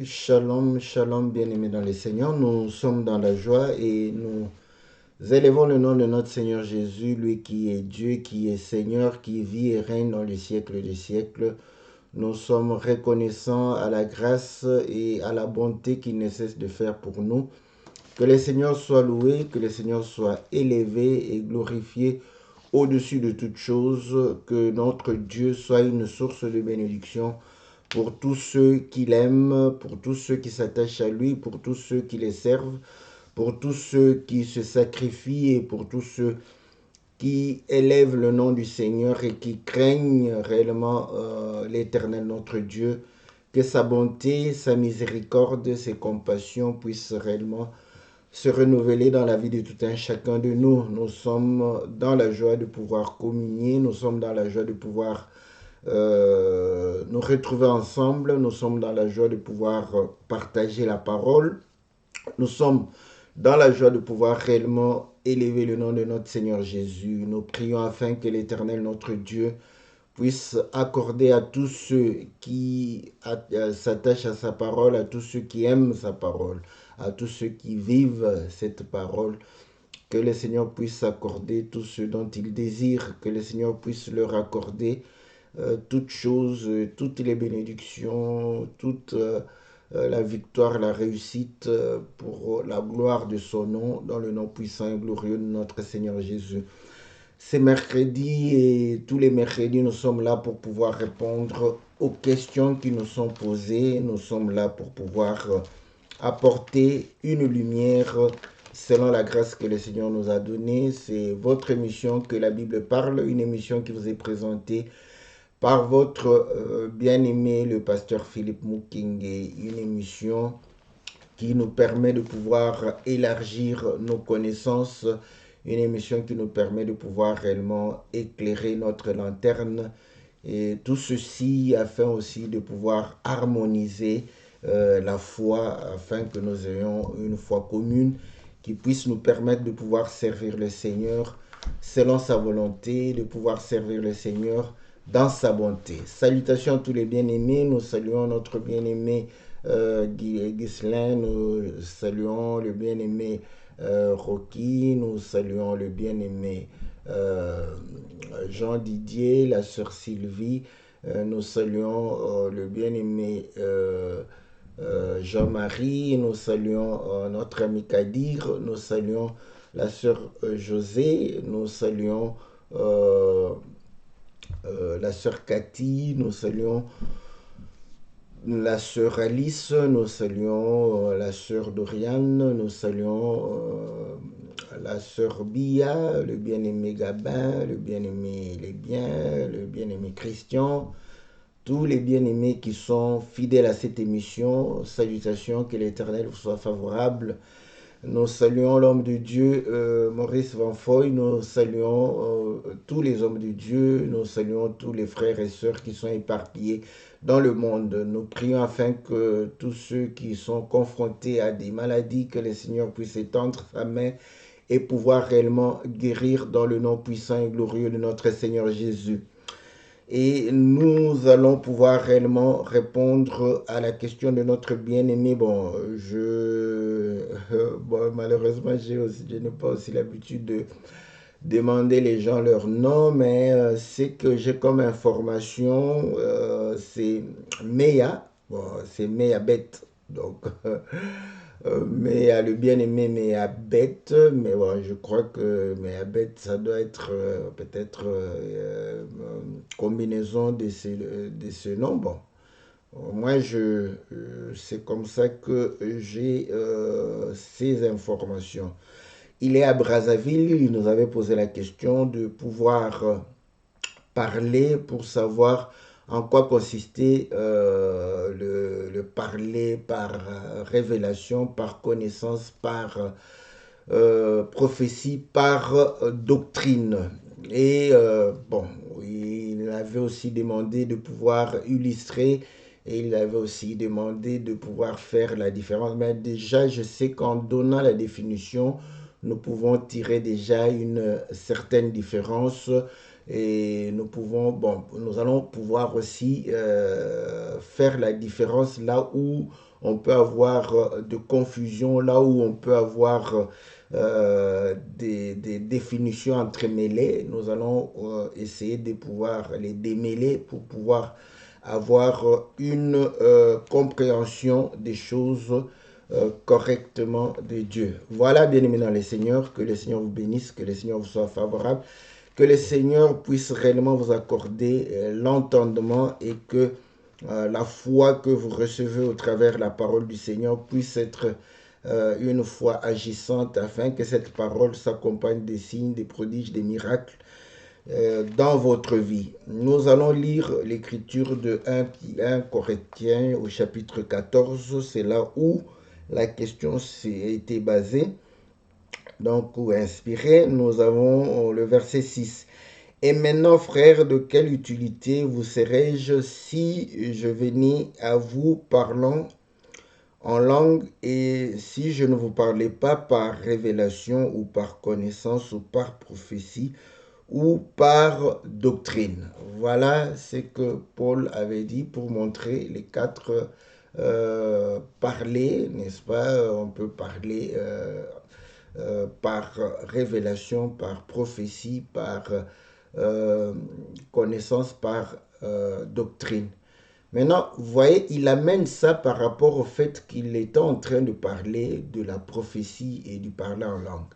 Shalom, shalom, bien-aimés dans le Seigneur. Nous sommes dans la joie et nous élevons le nom de notre Seigneur Jésus, lui qui est Dieu, qui est Seigneur, qui vit et règne dans les siècles des siècles. Nous sommes reconnaissants à la grâce et à la bonté qu'il ne cesse de faire pour nous. Que le Seigneur soit loué, que le Seigneur soit élevé et glorifié au-dessus de toutes choses, que notre Dieu soit une source de bénédiction pour tous ceux qui l'aiment, pour tous ceux qui s'attachent à lui, pour tous ceux qui les servent, pour tous ceux qui se sacrifient et pour tous ceux qui élèvent le nom du Seigneur et qui craignent réellement l'Éternel notre Dieu. Que sa bonté, sa miséricorde, ses compassions puissent réellement se renouveler dans la vie de tout un chacun de nous. Nous sommes dans la joie de pouvoir communier, nous sommes dans la joie de pouvoir nous retrouver ensemble, nous sommes dans la joie de pouvoir partager la parole, nous sommes dans la joie de pouvoir réellement élever le nom de notre Seigneur Jésus. Nous prions afin que l'Éternel, notre Dieu, puisse accorder à tous ceux qui s'attachent à sa parole, à tous ceux qui aiment sa parole, à tous ceux qui vivent cette parole, que le Seigneur puisse accorder tout ce dont ils désirent, que le Seigneur puisse leur accorder toutes choses, toutes les bénédictions, toute la victoire, la réussite pour la gloire de son nom, dans le nom puissant et glorieux de notre Seigneur Jésus. C'est mercredi et tous les mercredis, nous sommes là pour pouvoir répondre aux questions qui nous sont posées. Nous sommes là pour pouvoir apporter une lumière selon la grâce que le Seigneur nous a donnée. C'est votre émission que la Bible parle, une émission qui vous est présentée par votre bien-aimé, le pasteur Philippe Mukinge, une émission qui nous permet de pouvoir élargir nos connaissances, une émission qui nous permet de pouvoir réellement éclairer notre lanterne, et tout ceci afin aussi de pouvoir harmoniser la foi, afin que nous ayons une foi commune qui puisse nous permettre de pouvoir servir le Seigneur selon sa volonté, de pouvoir servir le Seigneur dans sa bonté. Salutations à tous les bien-aimés, nous saluons notre bien-aimé Ghislain, nous saluons le bien-aimé Rocky, nous saluons le bien-aimé Jean Didier, la sœur Sylvie, nous saluons le bien-aimé Jean-Marie, nous saluons notre ami Kadir, nous saluons la sœur José, nous saluons la sœur Cathy, nous saluons la sœur Alice, nous saluons la sœur Doriane, nous saluons la sœur Bia, le bien-aimé Gabin, le bien-aimé Lesbiens, le bien-aimé Christian, tous les bien-aimés qui sont fidèles à cette émission. Salutations, que l'Éternel vous soit favorable. Nous saluons l'homme de Dieu, Maurice Van Foy. Nous saluons tous les hommes de Dieu. Nous saluons tous les frères et sœurs qui sont éparpillés dans le monde. Nous prions afin que tous ceux qui sont confrontés à des maladies, que le Seigneur puisse étendre sa main et pouvoir réellement guérir dans le nom puissant et glorieux de notre Seigneur Jésus. Et nous allons pouvoir réellement répondre à la question de notre bien-aimé. Bon, bon, malheureusement, je n'ai pas aussi l'habitude de demander les gens leur nom, mais c'est que j'ai comme information, c'est Meya. Bon, c'est Meya Beth. Donc, mais le bien-aimé Méabeth, mais bon, je crois que Méabeth, ça doit être peut-être combinaison de ce nom. Bon, moi, c'est comme ça que j'ai ces informations. Il est à Brazzaville, il nous avait posé la question de pouvoir parler pour savoir en quoi consistait le parler par révélation, par connaissance, par prophétie, par doctrine. Et bon, il avait aussi demandé de pouvoir illustrer et il avait aussi demandé de pouvoir faire la différence. Mais déjà, je sais qu'en donnant la définition, nous pouvons tirer déjà une certaine différence et nous pouvons, bon, nous allons pouvoir aussi faire la différence là où on peut avoir de confusion, là où on peut avoir des définitions entremêlées. Nous allons essayer de pouvoir les démêler pour pouvoir avoir une compréhension des choses correctement de Dieu. Voilà, bien-aimés dans le Seigneur, que le Seigneur vous bénisse, que le Seigneur vous soit favorable, que le Seigneur puisse réellement vous accorder l'entendement et que la foi que vous recevez au travers de la parole du Seigneur puisse être une foi agissante afin que cette parole s'accompagne des signes, des prodiges, des miracles dans votre vie. Nous allons lire l'écriture de 1 Corinthiens au chapitre 14. C'est là où la question s'est été basée. Donc, ou inspirée, nous avons le verset 6. Et maintenant, frères, de quelle utilité vous serais-je si je venais à vous parlant en langue et si je ne vous parlais pas par révélation ou par connaissance ou par prophétie ou par doctrine. Voilà ce que Paul avait dit pour montrer les quatre parler, n'est-ce pas? On peut parler par révélation, par prophétie, par connaissance, par doctrine. Maintenant, vous voyez, il amène ça par rapport au fait qu'il était en train de parler de la prophétie et du parler en langue.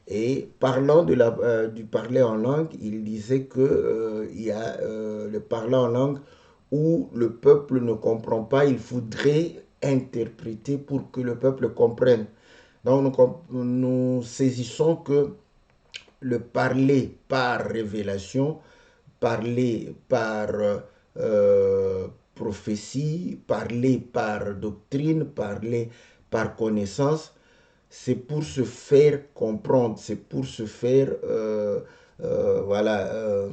Et parlant du parler en langue, il disait que il y a le parler en langue où le peuple ne comprend pas, il faudrait interpréter pour que le peuple comprenne. Donc nous saisissons que le parler par révélation, parler par prophétie, parler par doctrine, parler par connaissance, c'est pour se faire comprendre, c'est pour se faire, voilà,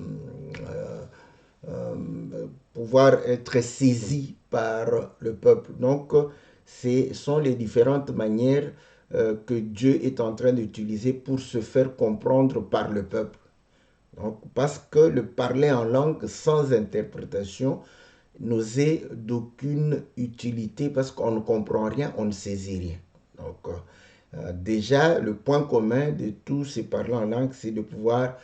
pouvoir être saisi par le peuple. Donc, ce sont les différentes manières que Dieu est en train d'utiliser pour se faire comprendre par le peuple. Donc, parce que le parler en langue sans interprétation nous est d'aucune utilité parce qu'on ne comprend rien, on ne saisit rien. Donc, déjà, le point commun de tous ces parlants en langue, c'est de pouvoir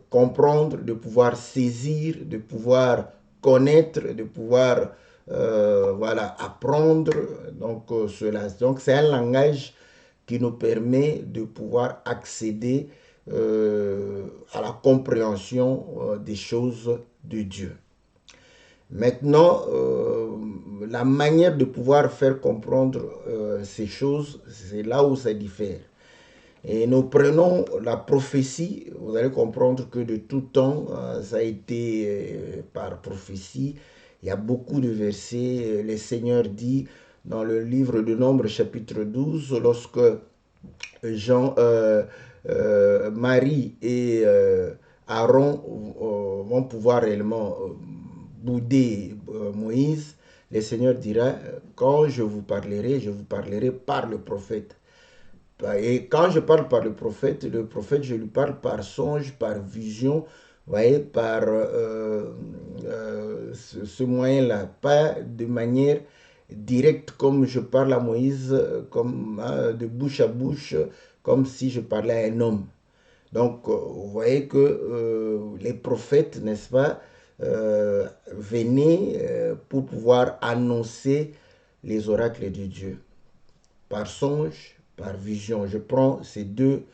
comprendre, de pouvoir saisir, de pouvoir connaître, de pouvoir voilà, apprendre. Donc, cela. Donc, c'est un langage qui nous permet de pouvoir accéder à la compréhension des choses de Dieu. Maintenant, la manière de pouvoir faire comprendre ces choses, c'est là où ça diffère. Et nous prenons la prophétie, vous allez comprendre que de tout temps, ça a été par prophétie. Il y a beaucoup de versets. Le Seigneur dit dans le livre de Nombre, chapitre 12, lorsque Marie et Aaron vont pouvoir réellement bouder Moïse, le Seigneur dira, quand je vous parlerai par le prophète. Et quand je parle par le prophète, je lui parle par songe, par vision, voyez, par ce moyen-là, pas de manière directe comme je parle à Moïse, comme de bouche à bouche, comme si je parlais à un homme. Donc, vous voyez que les prophètes, n'est-ce pas, venaient pour pouvoir annoncer les oracles de Dieu, par songe, par vision. Je prends ces deux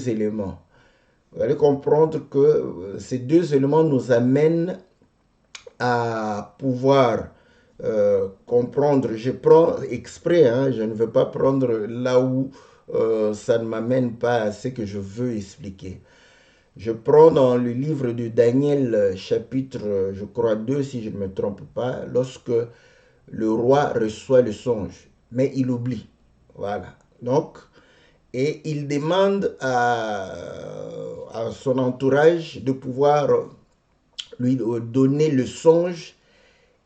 éléments. Vous allez comprendre que ces deux éléments nous amènent à pouvoir comprendre. Je prends exprès, hein, je ne veux pas prendre là où ça ne m'amène pas à ce que je veux expliquer. Je prends dans le livre de Daniel, chapitre, je crois 2, si je ne me trompe pas, lorsque le roi reçoit le songe, mais il oublie. Voilà. Donc, et il demande à son entourage de pouvoir lui donner le songe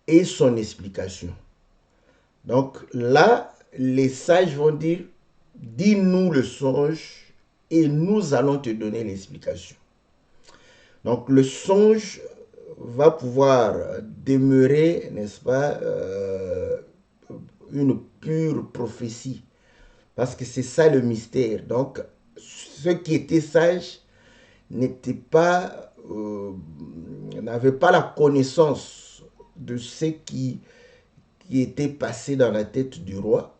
et son explication. Donc là, les sages vont dire, dis-nous le songe et nous allons te donner l'explication. Donc le songe, va pouvoir demeurer, n'est-ce pas, une pure prophétie. Parce que c'est ça le mystère. Donc, ceux qui étaient sages n'étaient pas, n'avaient pas la connaissance de ce qui était passé dans la tête du roi.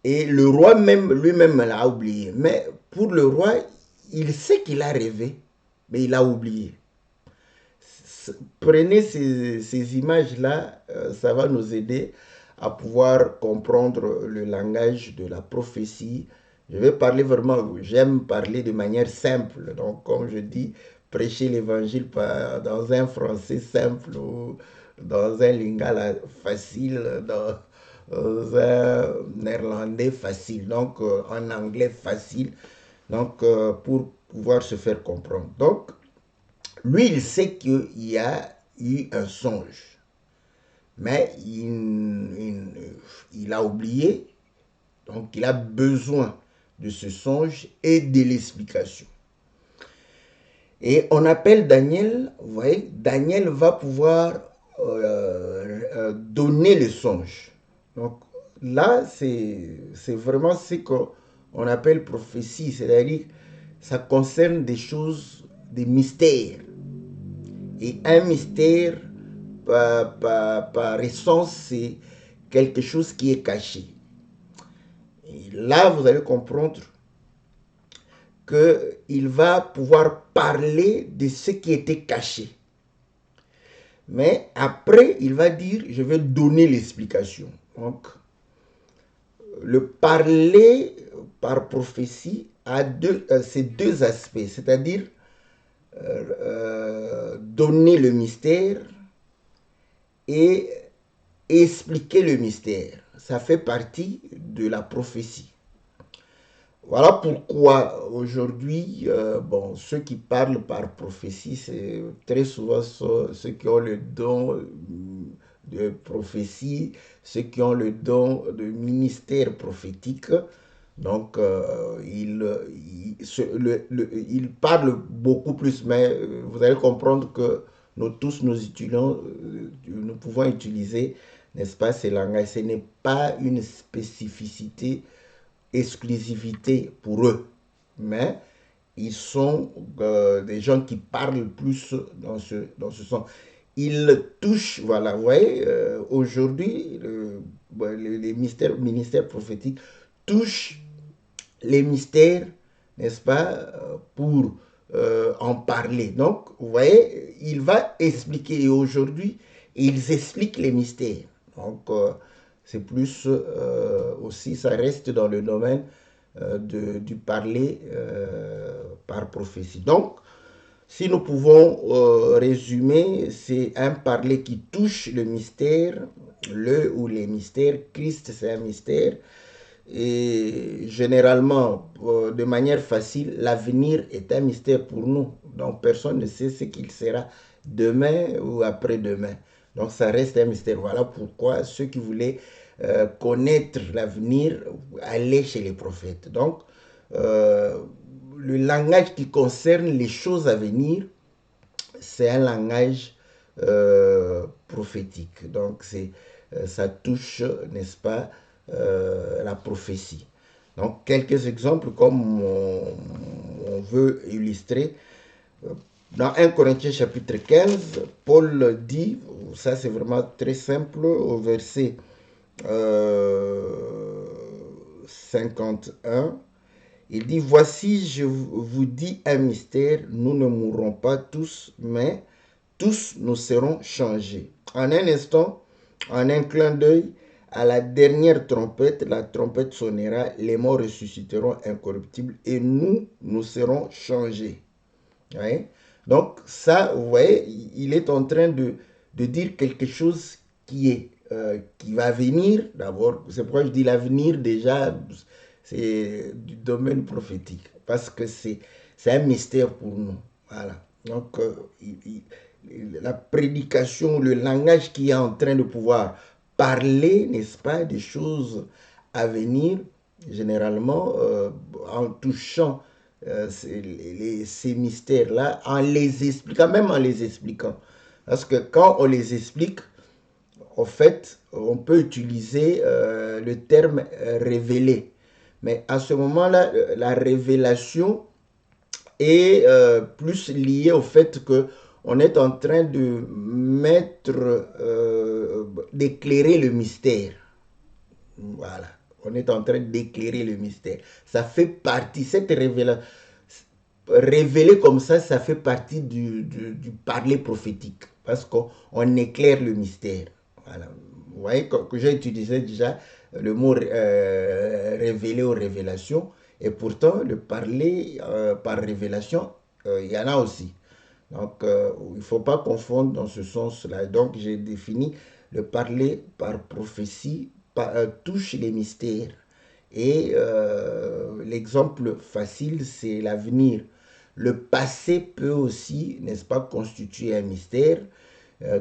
Et le roi même lui-même l'a oublié. Mais pour le roi, il sait qu'il a rêvé, mais il a oublié. Prenez ces images-là, ça va nous aider à pouvoir comprendre le langage de la prophétie. Je vais parler vraiment, j'aime parler de manière simple. Donc, comme je dis, prêcher l'évangile dans un français simple ou dans un lingala facile, dans un néerlandais facile, donc en anglais facile, donc pour pouvoir se faire comprendre. Donc, lui, il sait qu'il y a eu un songe, mais il a oublié, donc il a besoin de ce songe et de l'explication. Et on appelle Daniel, vous voyez, Daniel va pouvoir donner le songe. Donc là, c'est vraiment ce qu'on appelle prophétie, c'est-à-dire ça concerne des choses, des mystères. Et un mystère, par essence, c'est quelque chose qui est caché. Et là, vous allez comprendre qu'il va pouvoir parler de ce qui était caché. Mais après, il va dire, je vais donner l'explication. Donc, le parler par prophétie a ces deux aspects, c'est-à-dire donner le mystère et expliquer le mystère. Ça fait partie de la prophétie. Voilà pourquoi aujourd'hui, bon, ceux qui parlent par prophétie, c'est très souvent ceux qui ont le don de prophétie, ceux qui ont le don de ministère prophétique. Donc, il parle beaucoup plus, mais vous allez comprendre que nous tous, nous pouvons utiliser, n'est-ce pas, ces langages. Ce n'est pas une spécificité, exclusivité pour eux, mais ils sont des gens qui parlent plus dans ce sens. Ils touchent, voilà, vous voyez, aujourd'hui, les ministères prophétiques touchent les mystères, n'est-ce pas, pour en parler. Donc, vous voyez, il va expliquer. Et aujourd'hui, ils expliquent les mystères. Donc, c'est plus aussi, ça reste dans le domaine du parler par prophétie. Donc, si nous pouvons résumer, c'est un parler qui touche le mystère, le ou les mystères. Christ, c'est un mystère. Et généralement, de manière facile, l'avenir est un mystère pour nous. Donc personne ne sait ce qu'il sera demain ou après-demain. Donc ça reste un mystère. Voilà pourquoi ceux qui voulaient connaître l'avenir allaient chez les prophètes. Donc le langage qui concerne les choses à venir, c'est un langage prophétique. Donc ça touche, n'est-ce pas, la prophétie. Donc quelques exemples comme on veut illustrer. Dans 1 Corinthiens chapitre 15, Paul dit, ça c'est vraiment très simple, au verset 51, il dit, voici, je vous dis un mystère, nous ne mourrons pas tous, mais tous nous serons changés. En un instant, en un clin d'œil, à la dernière trompette, la trompette sonnera, les morts ressusciteront incorruptibles et nous serons changés. Ouais. Donc ça, vous voyez, il est en train de dire quelque chose qui va venir. D'abord, c'est pourquoi je dis l'avenir déjà, c'est du domaine prophétique, parce que c'est un mystère pour nous. Voilà. Donc, la prédication, le langage qui est en train de pouvoir parler, n'est-ce pas, des choses à venir, généralement, en touchant ces mystères-là, en les expliquant, même en les expliquant. Parce que quand on les explique, en fait, on peut utiliser le terme révélé. Mais à ce moment-là, la révélation est plus liée au fait que on est en train de d'éclairer le mystère. Voilà. On est en train d'éclairer le mystère. Ça fait partie, cette révélation, révéler comme ça fait partie du parler prophétique. Parce qu'on éclaire le mystère. Voilà. Vous voyez que j'ai utilisé déjà le mot révéler ou révélation. Et pourtant, le parler par révélation, il y en a aussi. Donc, il ne faut pas confondre dans ce sens-là. Donc, j'ai défini le parler par prophétie, touche les mystères. Et l'exemple facile, c'est l'avenir. Le passé peut aussi, n'est-ce pas, constituer un mystère,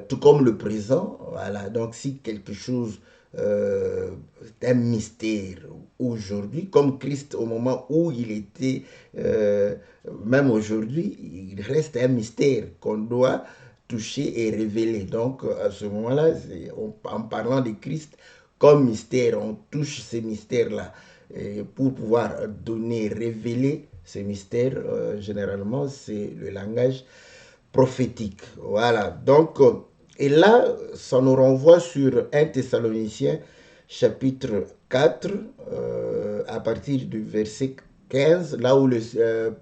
tout comme le présent. Voilà. Donc, si quelque chose est un mystère aujourd'hui, comme Christ au moment où il était, même aujourd'hui, il reste un mystère qu'on doit toucher et révéler. Donc, à ce moment-là, en parlant de Christ comme mystère, on touche ces mystères-là. Et pour pouvoir donner, révéler ces mystères, généralement, c'est le langage prophétique. Voilà. Donc, et là, ça nous renvoie sur 1 Thessaloniciens chapitre 4, à partir du verset 15, là où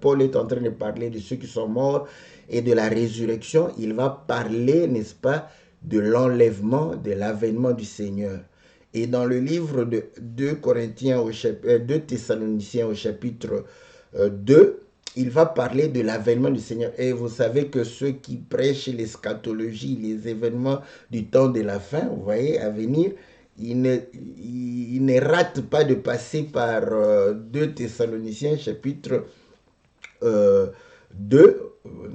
Paul est en train de parler de ceux qui sont morts et de la résurrection. Il va parler, n'est-ce pas, de l'enlèvement, de l'avènement du Seigneur. Et dans le livre de 2 Corinthiens 2 Thessaloniciens au chapitre 2, il va parler de l'avènement du Seigneur. Et vous savez que ceux qui prêchent l'eschatologie, les événements du temps de la fin, vous voyez, à venir, ils ne ratent pas de passer par 2 Thessaloniciens chapitre 2,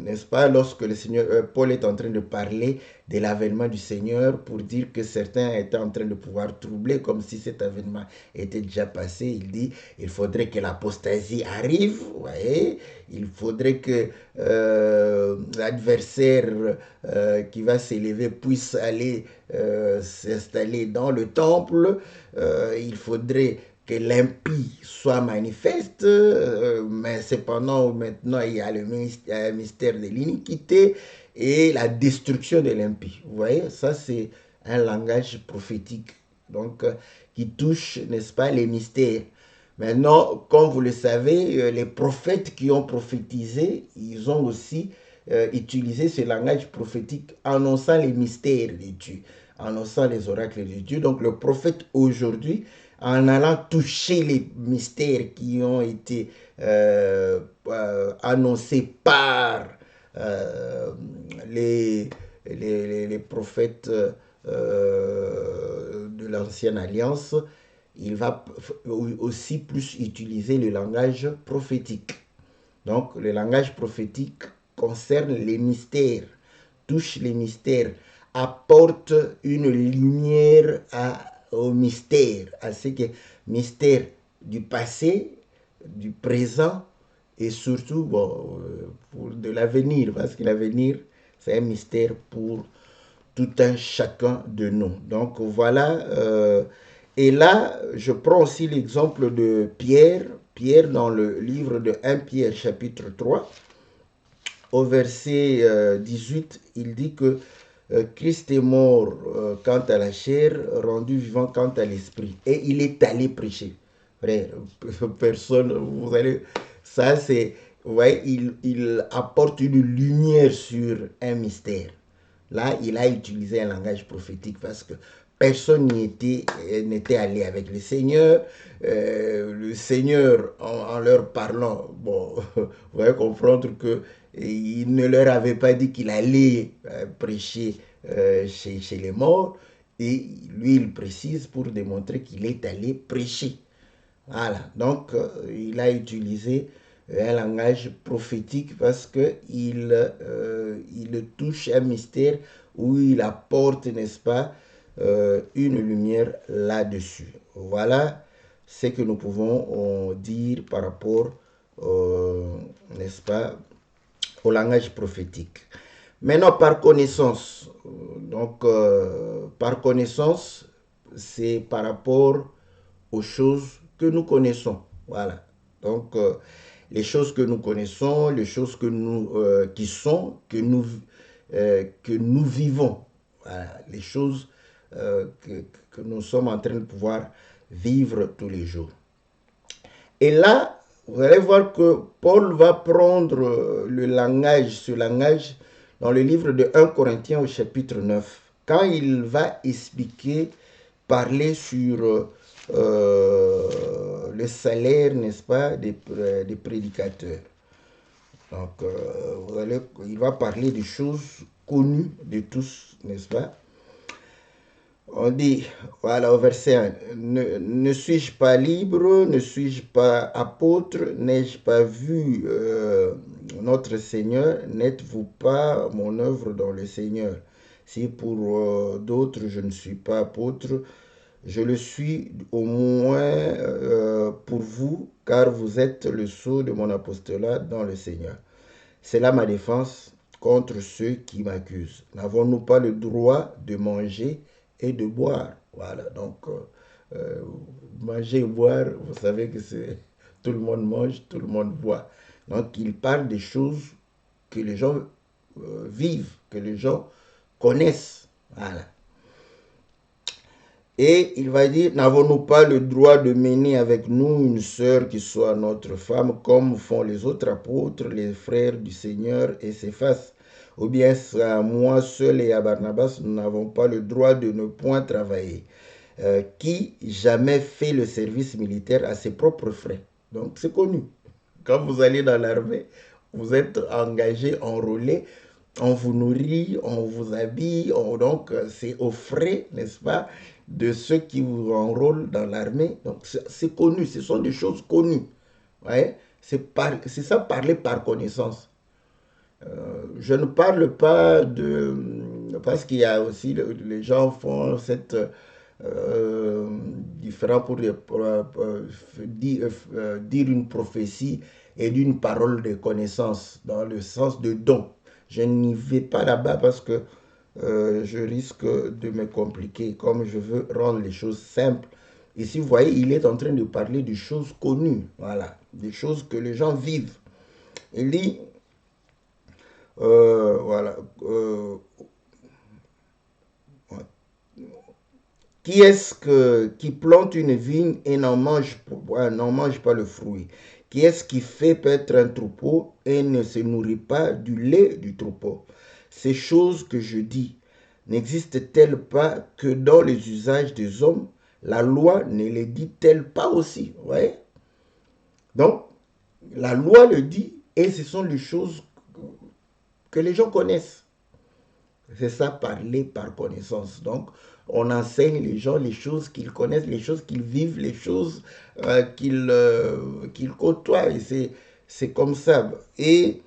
n'est-ce pas, lorsque le Seigneur, Paul est en train de parler de l'avènement du Seigneur pour dire que certains étaient en train de pouvoir troubler comme si cet avènement était déjà passé. Il dit, il faudrait que l'apostasie arrive, vous voyez, il faudrait que l'adversaire qui va s'élever puisse aller s'installer dans le temple, il faudrait que l'impie soit manifeste, mais cependant maintenant il y a le mystère de l'iniquité et la destruction de l'impie. Vous voyez, ça c'est un langage prophétique, donc qui touche, n'est-ce pas, les mystères. Maintenant, comme vous le savez, les prophètes qui ont prophétisé, ils ont aussi utilisé ce langage prophétique annonçant les mystères de Dieu, annonçant les oracles de Dieu. Donc le prophète aujourd'hui, en allant toucher les mystères qui ont été annoncés par euh, les, les prophètes de l'ancienne alliance, il va aussi plus utiliser le langage prophétique. Donc le langage prophétique concerne les mystères, touche les mystères, apporte une lumière au mystère, à ce qui est mystère du passé, du présent et surtout bon, pour de l'avenir, parce que l'avenir, c'est un mystère pour tout un chacun de nous. Donc voilà, et là, je prends aussi l'exemple de Pierre. Pierre, dans le livre de 1 Pierre, chapitre 3, au verset 18, il dit que Christ est mort quant à la chair, rendu vivant quant à l'esprit. Et il est allé prêcher. Frère, personne, vous allez, ça c'est, ouais, il apporte une lumière sur un mystère. Là, il a utilisé un langage prophétique parce que personne n'était allé avec le Seigneur. Le Seigneur, en leur parlant, bon, vous allez comprendre que il ne leur avait pas dit qu'il allait prêcher chez les morts. Et lui, il précise pour démontrer qu'il est allé prêcher. Voilà, donc il a utilisé un langage prophétique parce qu'il il touche un mystère où il apporte, n'est-ce pas, une lumière là-dessus. Voilà ce que nous pouvons dire par rapport, n'est-ce pas, au langage prophétique. Maintenant, par connaissance. Donc, par connaissance, c'est par rapport aux choses que nous connaissons. Voilà. Donc, les choses que nous connaissons, les choses que nous, qui sont, que nous vivons. Voilà. Les choses que nous sommes en train de pouvoir vivre tous les jours. Et là, vous allez voir que Paul va prendre le langage, ce langage, dans le livre de 1 Corinthiens au chapitre 9, quand il va expliquer, parler sur le salaire, n'est-ce pas, des prédicateurs. Donc, il va parler des choses connues de tous, n'est-ce pas? On dit, voilà, au verset 1, ne suis-je pas libre, ne suis-je pas apôtre, n'ai-je pas vu notre Seigneur, n'êtes-vous pas mon œuvre dans le Seigneur? Si pour d'autres je ne suis pas apôtre, je le suis au moins pour vous, car vous êtes le sceau de mon apostolat dans le Seigneur. C'est là ma défense contre ceux qui m'accusent. N'avons-nous pas le droit de manger et de boire? Voilà, donc manger et boire, vous savez que c'est tout le monde mange, tout le monde boit. Donc il parle des choses que les gens vivent, que les gens connaissent. Voilà. Et il va dire, n'avons-nous pas le droit de mener avec nous une sœur qui soit notre femme, comme font les autres apôtres, les frères du Seigneur et Céphas? Ou bien à moi seul et à Barnabas, nous n'avons pas le droit de ne point travailler. Qui jamais fait le service militaire à ses propres frais? Donc c'est connu. Quand vous allez dans l'armée, vous êtes engagé, enrôlé, on vous nourrit, on vous habille, donc c'est aux frais, n'est-ce pas, de ceux qui vous enrôlent dans l'armée. Donc c'est connu, ce sont des choses connues. Ouais? C'est ça parler par connaissance. Je ne parle pas de... Parce qu'il y a aussi, les gens font cette différent pour dire une prophétie et d'une parole de connaissance dans le sens de don. Je n'y vais pas là-bas parce que je risque de me compliquer comme je veux rendre les choses simples. Ici, vous voyez, il est en train de parler de choses connues, voilà, des choses que les gens vivent. Il dit, voilà, qui est-ce qui plante une vigne et n'en mange pas le fruit? Qui est-ce qui fait paître un troupeau et ne se nourrit pas du lait du troupeau? Ces choses que je dis n'existent-elles pas que dans les usages des hommes? La loi ne les dit-elle pas aussi? Ouais. Donc, la loi le dit et ce sont les choses que les gens connaissent. C'est ça, parler par connaissance. Donc, on enseigne les gens les choses qu'ils connaissent, les choses qu'ils vivent, les choses qu'ils côtoient. Et c'est comme ça. Et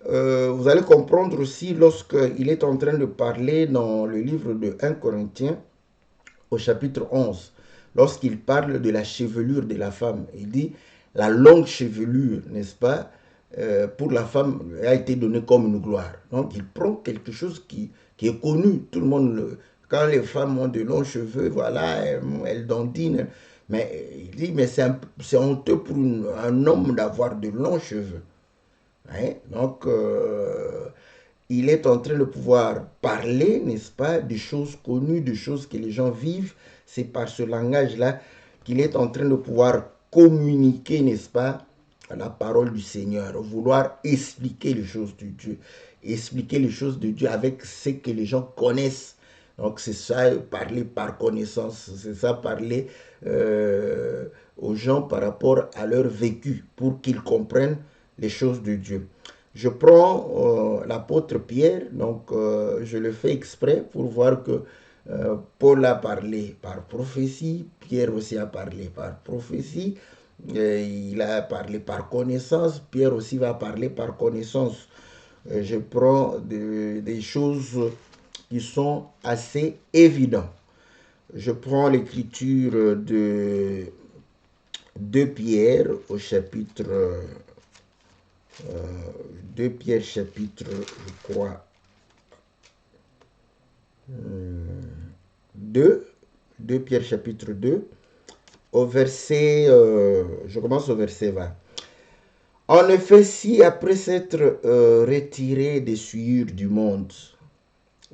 vous allez comprendre aussi lorsqu'il est en train de parler dans le livre de 1 Corinthiens, au chapitre 11, lorsqu'il parle de la chevelure de la femme. Il dit, la longue chevelure, n'est-ce pas, pour la femme a été donnée comme une gloire. Donc il prend quelque chose qui est connu. Tout le monde, quand les femmes ont de longs cheveux, voilà, elles dandinent. Mais il dit, mais c'est honteux pour un homme d'avoir de longs cheveux. Hein? Donc, il est en train de pouvoir parler, n'est-ce pas, des choses connues, des choses que les gens vivent. C'est par ce langage-là qu'il est en train de pouvoir communiquer, n'est-ce pas, la parole du Seigneur, vouloir expliquer les choses de Dieu, expliquer les choses de Dieu avec ce que les gens connaissent. Donc c'est ça, parler par connaissance, c'est ça, parler aux gens par rapport à leur vécu, pour qu'ils comprennent les choses de Dieu. Je prends l'apôtre Pierre, donc je le fais exprès pour voir que Paul a parlé par prophétie, Pierre aussi a parlé par prophétie, il a parlé par connaissance, Pierre aussi va parler par connaissance. Je prends des choses qui sont assez évidentes. Je prends l'écriture de Pierre au chapitre 2 Pierre chapitre, je crois, 2, 2 Pierre chapitre 2, au verset, je commence au verset 20. En effet, si après s'être retiré des souillures du monde,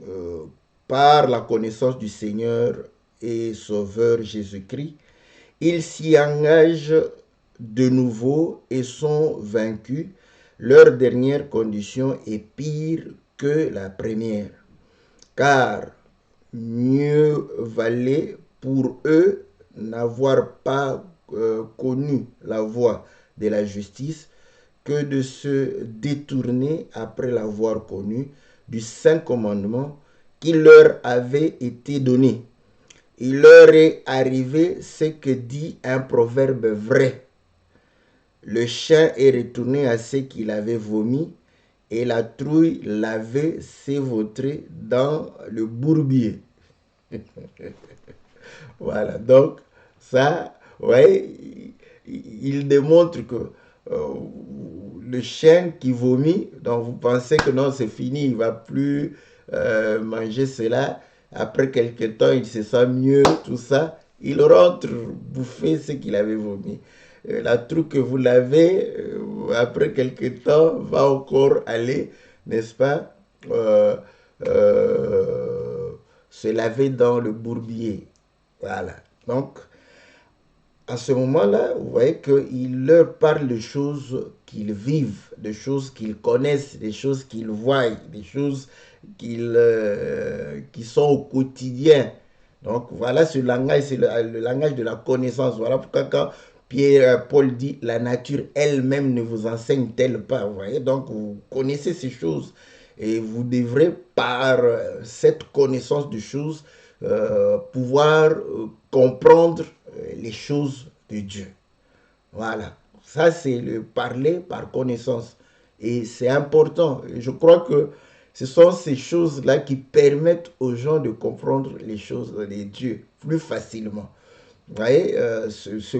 euh, par la connaissance du Seigneur et Sauveur Jésus-Christ, ils s'y engagent de nouveau et sont vaincus, leur dernière condition est pire que la première. Car mieux valait pour eux n'avoir pas connu la voie de la justice que de se détourner après l'avoir connu du saint commandement qui leur avait été donné. Il leur est arrivé ce que dit un proverbe vrai. Le chien est retourné à ce qu'il avait vomi et la trouille l'avait s'évautré dans le bourbier. Voilà, donc ça, ouais, il démontre que euh, le chien qui vomit, donc vous pensez que non, c'est fini, il ne va plus manger cela. Après quelque temps, il se sent mieux, tout ça. Il rentre bouffer ce qu'il avait vomi. La troupe que vous l'avez, après quelque temps, va encore aller, n'est-ce pas, euh, euh, se laver dans le bourbier. Voilà. Donc, à ce moment-là, vous voyez qu'il leur parle de choses qu'ils vivent, de choses qu'ils connaissent, des choses qu'ils voient, des choses qui sont au quotidien. Donc, voilà ce langage, c'est le langage de la connaissance. Voilà pourquoi quand Paul dit, la nature elle-même ne vous enseigne-t-elle pas, vous voyez. Donc, vous connaissez ces choses et vous devrez, par cette connaissance de choses, pouvoir comprendre les choses de Dieu. Voilà. Ça, c'est le parler par connaissance. Et c'est important. Je crois que ce sont ces choses-là qui permettent aux gens de comprendre les choses de Dieu plus facilement. Vous voyez, se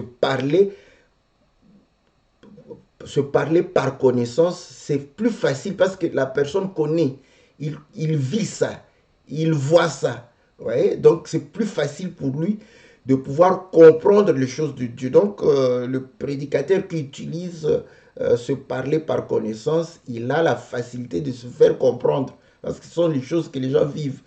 parler par connaissance, c'est plus facile parce que la personne connaît, il vit ça, il voit ça. Vous voyez? Donc c'est plus facile pour lui de pouvoir comprendre les choses de Dieu. Donc le prédicateur qui utilise se parler par connaissance, il a la facilité de se faire comprendre parce que ce sont les choses que les gens vivent.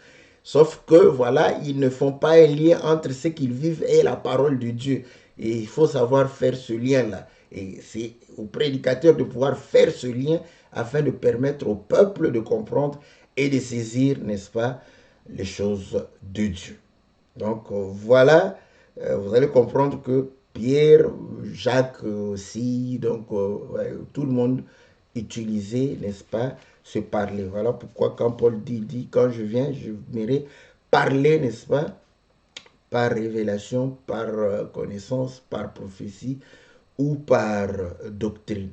Sauf que, voilà, ils ne font pas un lien entre ce qu'ils vivent et la parole de Dieu. Et il faut savoir faire ce lien-là. Et c'est au prédicateur de pouvoir faire ce lien afin de permettre au peuple de comprendre et de saisir, n'est-ce pas, les choses de Dieu. Donc voilà, vous allez comprendre que Pierre, Jacques aussi, donc ouais, tout le monde utilisait, n'est-ce pas, se parler. Voilà pourquoi quand Paul dit quand je viens, je viendrai parler, n'est-ce pas, par révélation, par connaissance, par prophétie ou par doctrine.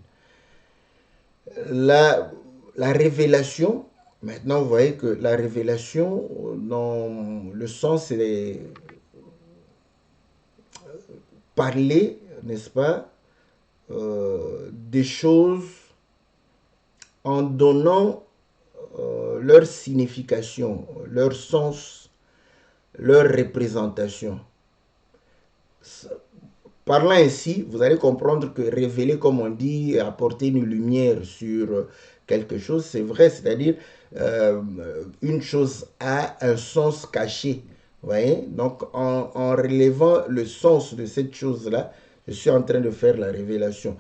La, la révélation, maintenant vous voyez que la révélation, dans le sens, c'est parler, n'est-ce pas, des choses en donnant leur signification, leur sens, leur représentation. Parlant ainsi, vous allez comprendre que révéler, comme on dit, apporter une lumière sur quelque chose, c'est vrai, c'est-à-dire euh, une chose a un sens caché. Vous voyez? Donc, en relevant le sens de cette chose-là, je suis en train de faire la révélation.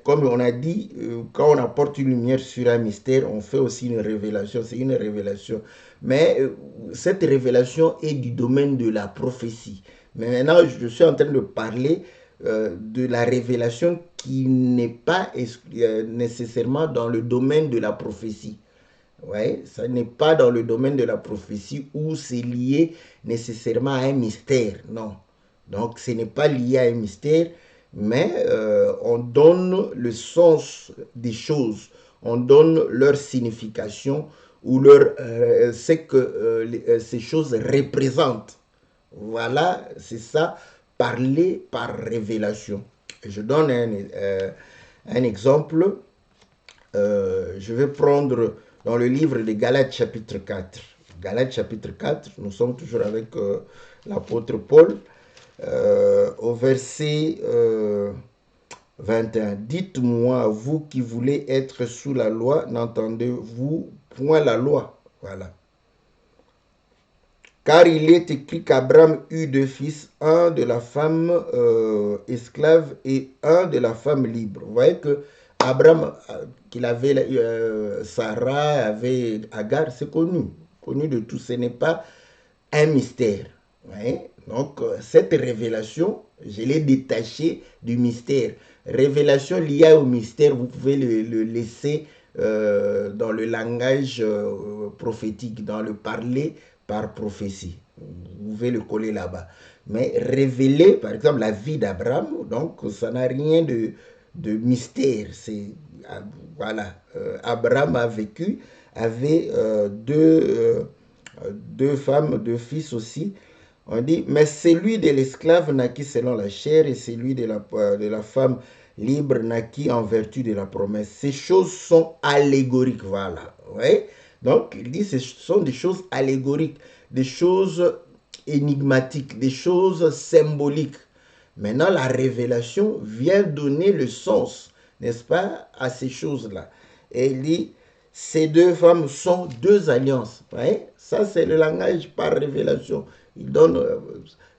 Comme on a dit, quand on apporte une lumière sur un mystère, on fait aussi une révélation. C'est une révélation. Mais cette révélation est du domaine de la prophétie. Mais maintenant, je suis en train de parler de la révélation qui n'est pas nécessairement dans le domaine de la prophétie. Ouais, ça n'est pas dans le domaine de la prophétie où c'est lié nécessairement à un mystère, non. Donc ce n'est pas lié à un mystère, mais on donne le sens des choses, on donne leur signification ou ce que ces choses représentent. Voilà, c'est ça, parler par révélation. Je donne un exemple. Je vais prendre dans le livre de Galates chapitre 4. Galates chapitre 4, nous sommes toujours avec l'apôtre Paul, au verset 21. Dites-moi, vous qui voulez être sous la loi, n'entendez-vous point la loi? Voilà. Car il est écrit qu'Abraham eut deux fils, un de la femme esclave et un de la femme libre. Vous voyez que Abraham, qu'il avait Sarah, avait Agar, c'est connu de tous. Ce n'est pas un mystère. Ouais. Donc, cette révélation, je l'ai détachée du mystère. Révélation liée au mystère, vous pouvez le laisser dans le langage prophétique, dans le parler par prophétie. Vous pouvez le coller là-bas. Mais révéler, par exemple, la vie d'Abraham, donc ça n'a rien de mystère. C'est, voilà, Abraham a vécu, avait deux femmes, deux fils aussi. On dit, mais celui de l'esclave naquit selon la chair et celui de la femme libre naquit en vertu de la promesse. Ces choses sont allégoriques, voilà. Ouais. Donc, il dit, ce sont des choses allégoriques, des choses énigmatiques, des choses symboliques. Maintenant, la révélation vient donner le sens, n'est-ce pas, à ces choses-là. Et il dit, ces deux femmes sont deux alliances. Ouais? Ça, c'est le langage par révélation. Il donne,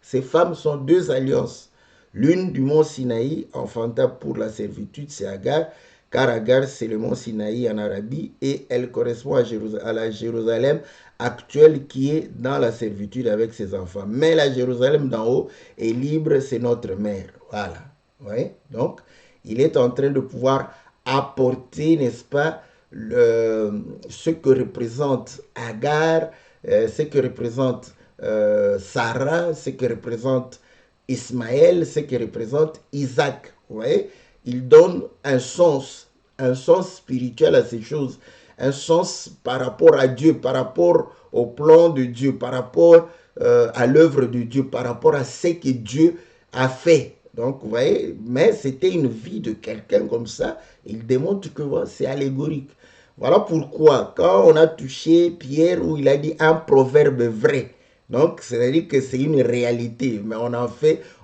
ces femmes sont deux alliances. L'une du mont Sinaï, enfanta pour la servitude, c'est Agar, car Agar, c'est le mont Sinaï en Arabie, et elle correspond à la Jérusalem actuelle qui est dans la servitude avec ses enfants. Mais la Jérusalem d'en haut est libre, c'est notre mère. Voilà. Ouais? Donc, il est en train de pouvoir apporter, n'est-ce pas, ce que représente Agar, ce que représente Sarah, ce que représente Ismaël, ce que représente Isaac. Vous voyez? Il donne un sens spirituel à ces choses, un sens par rapport à Dieu, par rapport au plan de Dieu, par rapport à l'œuvre de Dieu, par rapport à ce que Dieu a fait. Donc, vous voyez, mais c'était une vie de quelqu'un comme ça. Il démontre que voilà, c'est allégorique. Voilà pourquoi, quand on a touché Pierre, où il a dit un proverbe vrai, donc c'est-à-dire que c'est une réalité, mais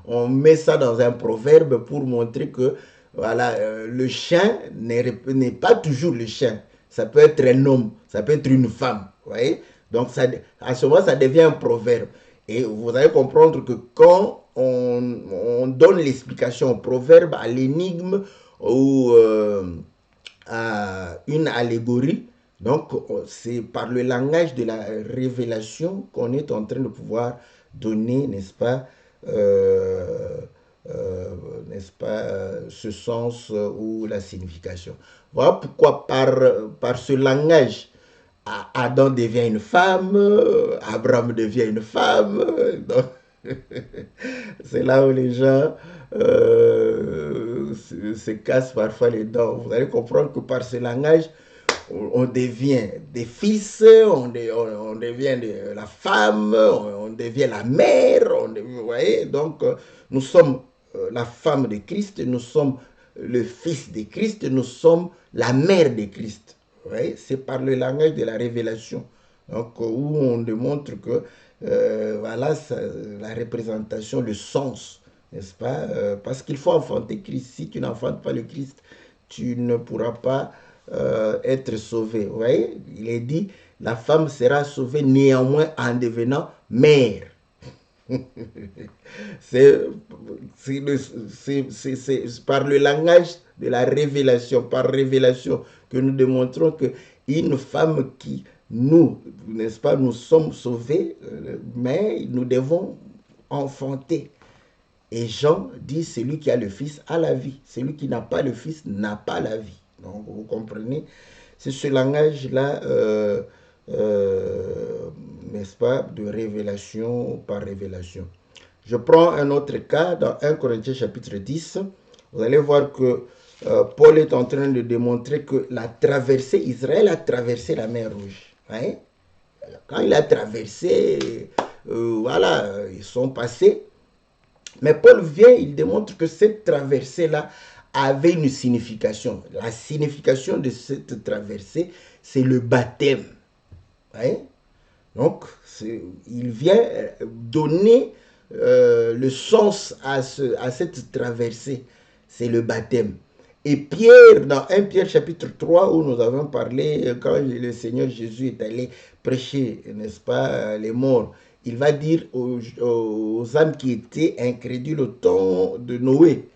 on met ça dans un proverbe pour montrer que voilà, le chien n'est pas toujours le chien. Ça peut être un homme, ça peut être une femme, vous voyez. Donc ça, à ce moment, ça devient un proverbe. Et vous allez comprendre que quand on donne l'explication au proverbe, à l'énigme ou à une allégorie, donc c'est par le langage de la révélation qu'on est en train de pouvoir donner, n'est-ce pas, ce sens ou la signification. Voilà pourquoi par ce langage, Adam devient une femme, Abraham devient une femme. Donc, c'est là où les gens se cassent parfois les dents. Vous allez comprendre que par ce langage, on devient des fils, on devient la femme, on devient la mère, vous voyez, donc nous sommes la femme de Christ, nous sommes le fils de Christ, nous sommes la mère de Christ. Vous voyez, c'est par le langage de la révélation, donc, où on démontre que voilà la représentation, le sens, n'est-ce pas, parce qu'il faut enfanter Christ. Si tu n'enfantes pas le Christ, tu ne pourras pas être sauvé. Vous voyez, il est dit, la femme sera sauvée néanmoins en devenant mère. c'est par le langage de la révélation, par révélation, que nous démontrons que une femme qui nous, n'est-ce pas, nous sommes sauvés, mais nous devons enfanter. Et Jean dit, celui qui a le Fils a la vie. Celui qui n'a pas le Fils n'a pas la vie. Donc, vous comprenez, c'est ce langage-là, n'est-ce pas, de révélation par révélation. Je prends un autre cas dans 1 Corinthiens chapitre 10. Vous allez voir que Paul est en train de démontrer que la traversée, Israël a traversé la mer Rouge. Hein? Quand il a traversé, voilà, ils sont passés. Mais Paul vient, il démontre que cette traversée-là avait une signification. La signification de cette traversée, c'est le baptême. Hein? Donc, il vient donner le sens à cette traversée. C'est le baptême. Et Pierre, dans 1 Pierre chapitre 3, où nous avons parlé, quand le Seigneur Jésus est allé prêcher, n'est-ce pas, les morts, il va dire aux âmes qui étaient incrédules au temps de Noé,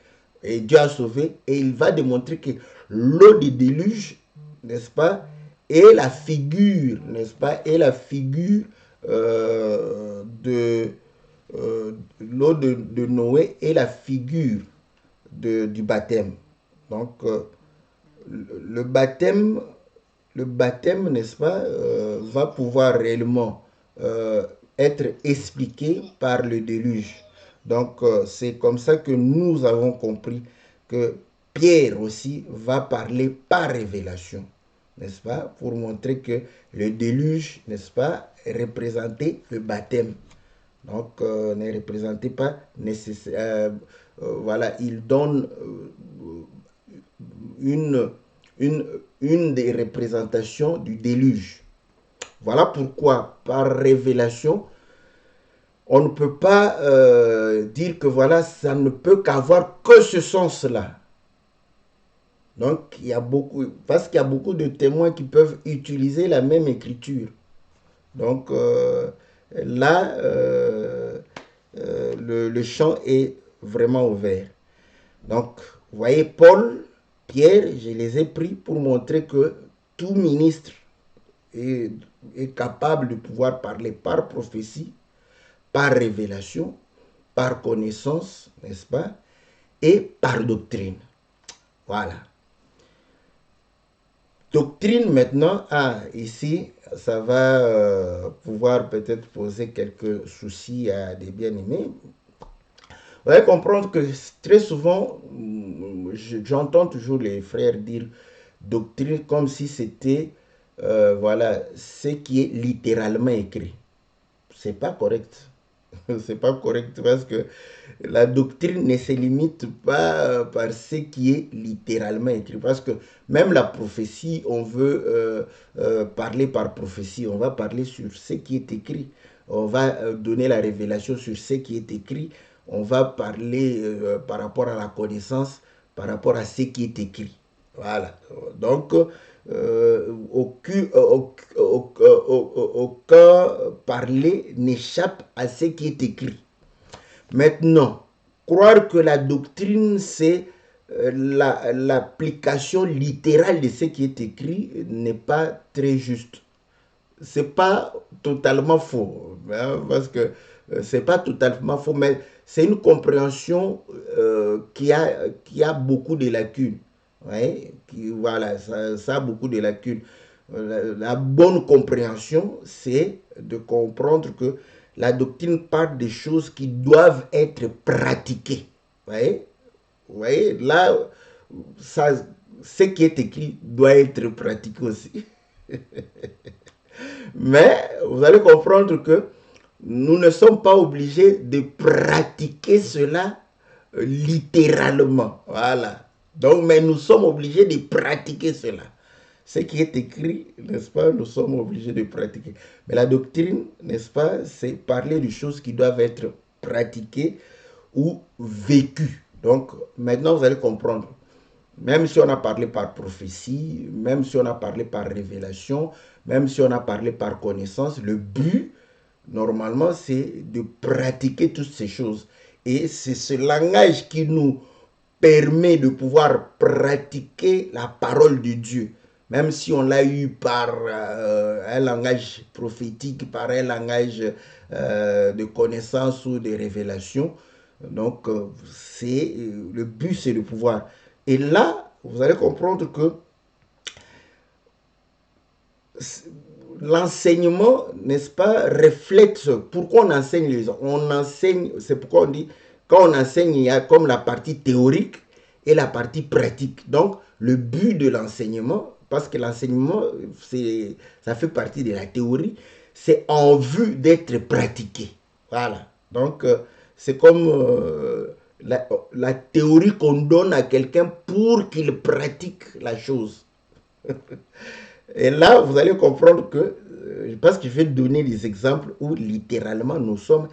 et Dieu a sauvé, et il va démontrer que l'eau du déluge, n'est-ce pas, est la figure, n'est-ce pas, est la figure de l'eau de Noé est la figure du baptême. Donc, le baptême, n'est-ce pas, va pouvoir réellement être expliqué par le déluge. Donc, c'est comme ça que nous avons compris que Pierre aussi va parler par révélation, n'est-ce pas, pour montrer que le déluge, n'est-ce pas, représentait le baptême. Donc, ne représentait pas nécessaire. Voilà, il donne une, une, une des représentations du déluge. Voilà pourquoi, par révélation, on ne peut pas dire que voilà, ça ne peut qu'avoir que ce sens-là. Donc, il y a beaucoup, parce qu'il y a beaucoup de témoins qui peuvent utiliser la même écriture. Donc, là, le champ est vraiment ouvert. Donc, vous voyez, Paul, Pierre, je les ai pris pour montrer que tout ministre est, est capable de pouvoir parler par prophétie, par révélation, par connaissance, n'est-ce pas, et par doctrine. Voilà. Doctrine maintenant, ici, ça va pouvoir peut-être poser quelques soucis à des bien-aimés. Vous allez comprendre que très souvent, j'entends toujours les frères dire doctrine comme si c'était voilà, ce qui est littéralement écrit. C'est pas correct. C'est pas correct parce que la doctrine ne se limite pas par ce qui est littéralement écrit. Parce que même la prophétie, on veut parler par prophétie. On va parler sur ce qui est écrit. On va donner la révélation sur ce qui est écrit. On va parler par rapport à la connaissance, par rapport à ce qui est écrit. Voilà. Donc, aucun parler n'échappe à ce qui est écrit. Maintenant, croire que la doctrine, c'est l'application littérale de ce qui est écrit n'est pas très juste. C'est pas totalement faux, hein, parce que c'est pas totalement faux, mais c'est une compréhension qui a beaucoup de lacunes. Ouais, voilà, ça a beaucoup de lacunes. La bonne compréhension, c'est de comprendre que la doctrine parle des choses qui doivent être pratiquées. Vous voyez, là, ça, ce qui est écrit doit être pratiqué aussi. Mais vous allez comprendre que nous ne sommes pas obligés de pratiquer cela littéralement. Voilà. Donc, mais nous sommes obligés de pratiquer cela. Ce qui est écrit, n'est-ce pas, nous sommes obligés de pratiquer. Mais la doctrine, n'est-ce pas, c'est parler de choses qui doivent être pratiquées ou vécues. Donc, maintenant, vous allez comprendre. Même si on a parlé par prophétie, même si on a parlé par révélation, même si on a parlé par connaissance, le but, normalement, c'est de pratiquer toutes ces choses. Et c'est ce langage qui nous permet de pouvoir pratiquer la parole de Dieu. Même si on l'a eu par un langage prophétique, par un langage de connaissance ou de révélation. Donc, le but, c'est de pouvoir. Et là, vous allez comprendre que l'enseignement, n'est-ce pas, reflète pourquoi on enseigne les gens. On enseigne, c'est pourquoi on dit, quand on enseigne, il y a comme la partie théorique et la partie pratique. Donc, le but de l'enseignement, parce que l'enseignement, ça fait partie de la théorie, c'est en vue d'être pratiqué. Voilà. Donc, c'est comme la théorie qu'on donne à quelqu'un pour qu'il pratique la chose. Et là, vous allez comprendre que parce que je vais donner des exemples où littéralement nous sommes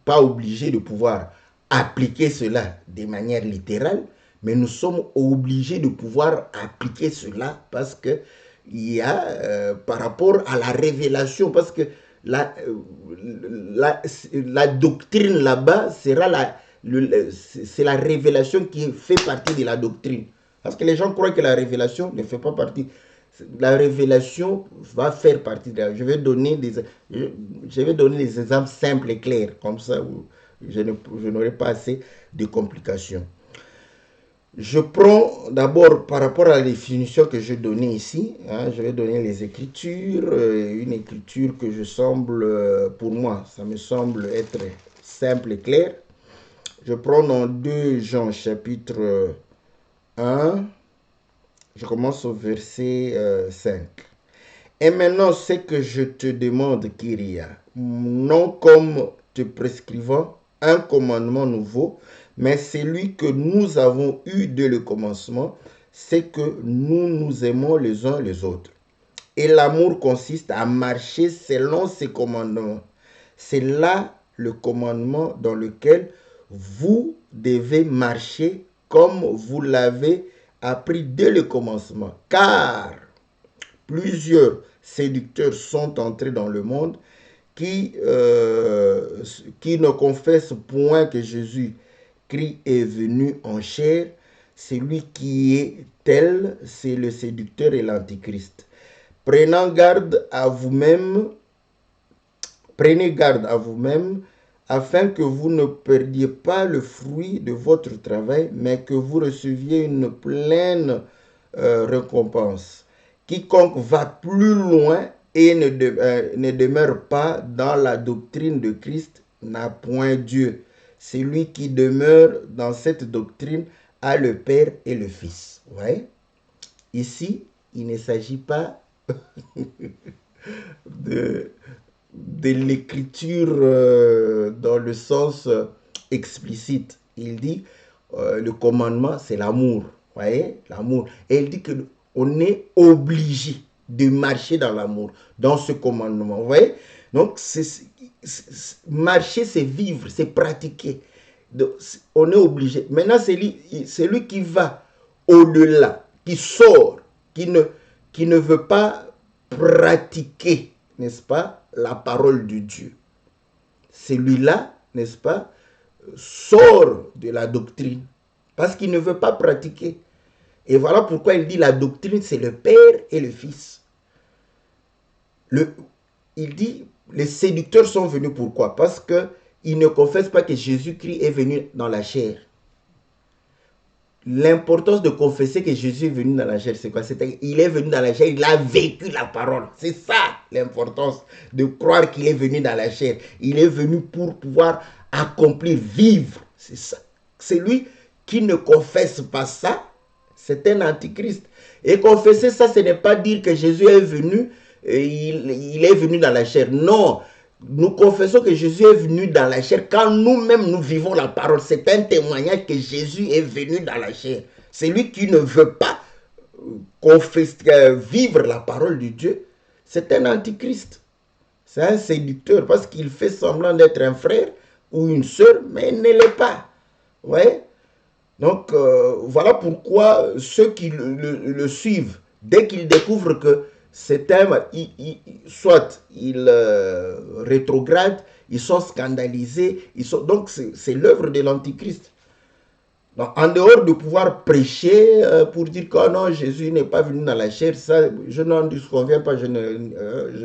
pas obligés de pouvoir appliquer cela de manière littérale, mais nous sommes obligés de pouvoir appliquer cela parce que il y a par rapport à la révélation, parce que la, la doctrine là-bas sera c'est la révélation qui fait partie de la doctrine. Parce que les gens croient que la révélation ne fait pas partie. La révélation va faire partie de la... Je vais donner des exemples simples et clairs, comme ça où je n'aurai pas assez de complications. Je prends d'abord par rapport à la définition que je donnais ici, hein, je vais donner les écritures, une écriture que je semble, pour moi, ça me semble être simple et clair. Je prends dans 2 Jean chapitre 1, je commence au verset 5. Et maintenant, ce que je te demande, Kyria, non comme te prescrivant un commandement nouveau, mais celui que nous avons eu dès le commencement, c'est que nous nous aimons les uns les autres. Et l'amour consiste à marcher selon ces commandements. C'est là le commandement dans lequel vous devez marcher comme vous l'avez appris dès le commencement. Car plusieurs séducteurs sont entrés dans le monde qui ne confessent point que Jésus-Christ est venu en chair. Celui qui est tel, c'est le séducteur et l'antichrist. Prenez garde à vous-même, afin que vous ne perdiez pas le fruit de votre travail, mais que vous receviez une pleine récompense. Quiconque va plus loin et ne demeure pas dans la doctrine de Christ n'a point Dieu. Celui qui demeure dans cette doctrine a le Père et le Fils. Ouais. Ici, il ne s'agit pas de l'écriture dans le sens explicite. Il dit le commandement, c'est l'amour. Voyez, l'amour. Et il dit que on est obligé de marcher dans l'amour, dans ce commandement. Vous voyez? Donc, marcher, c'est vivre, c'est pratiquer. Donc, on est obligé. Maintenant, c'est lui qui va au-delà, qui sort, qui ne veut pas pratiquer, n'est-ce pas, la parole de Dieu. Celui-là, n'est-ce pas, sort de la doctrine parce qu'il ne veut pas pratiquer. Et voilà pourquoi il dit la doctrine, c'est le Père et le Fils. Il dit, les séducteurs sont venus pourquoi? Parce qu'ils ne confessent pas que Jésus-Christ est venu dans la chair. L'importance de confesser que Jésus est venu dans la chair, c'est quoi? C'est-à-dire qu'il est venu dans la chair, il a vécu la parole. C'est ça l'importance de croire qu'il est venu dans la chair. Il est venu pour pouvoir accomplir, vivre. C'est ça. C'est lui qui ne confesse pas ça, c'est un antichrist. Et confesser ça, ce n'est pas dire que Jésus est venu, il est venu dans la chair. Non, nous confessons que Jésus est venu dans la chair quand nous-mêmes nous vivons la parole. C'est un témoignage que Jésus est venu dans la chair. Celui qui ne veut pas vivre la parole de Dieu, c'est un antichrist. C'est un séducteur parce qu'il fait semblant d'être un frère ou une sœur, mais il ne l'est pas. Ouais. Donc, voilà pourquoi ceux qui le suivent, dès qu'ils découvrent que cet homme, soit il rétrograde, ils sont scandalisés. Donc, c'est l'œuvre de l'Antichrist. En dehors de pouvoir prêcher pour dire que non, Jésus n'est pas venu dans la chair, ça, je n'en disconviens pas, je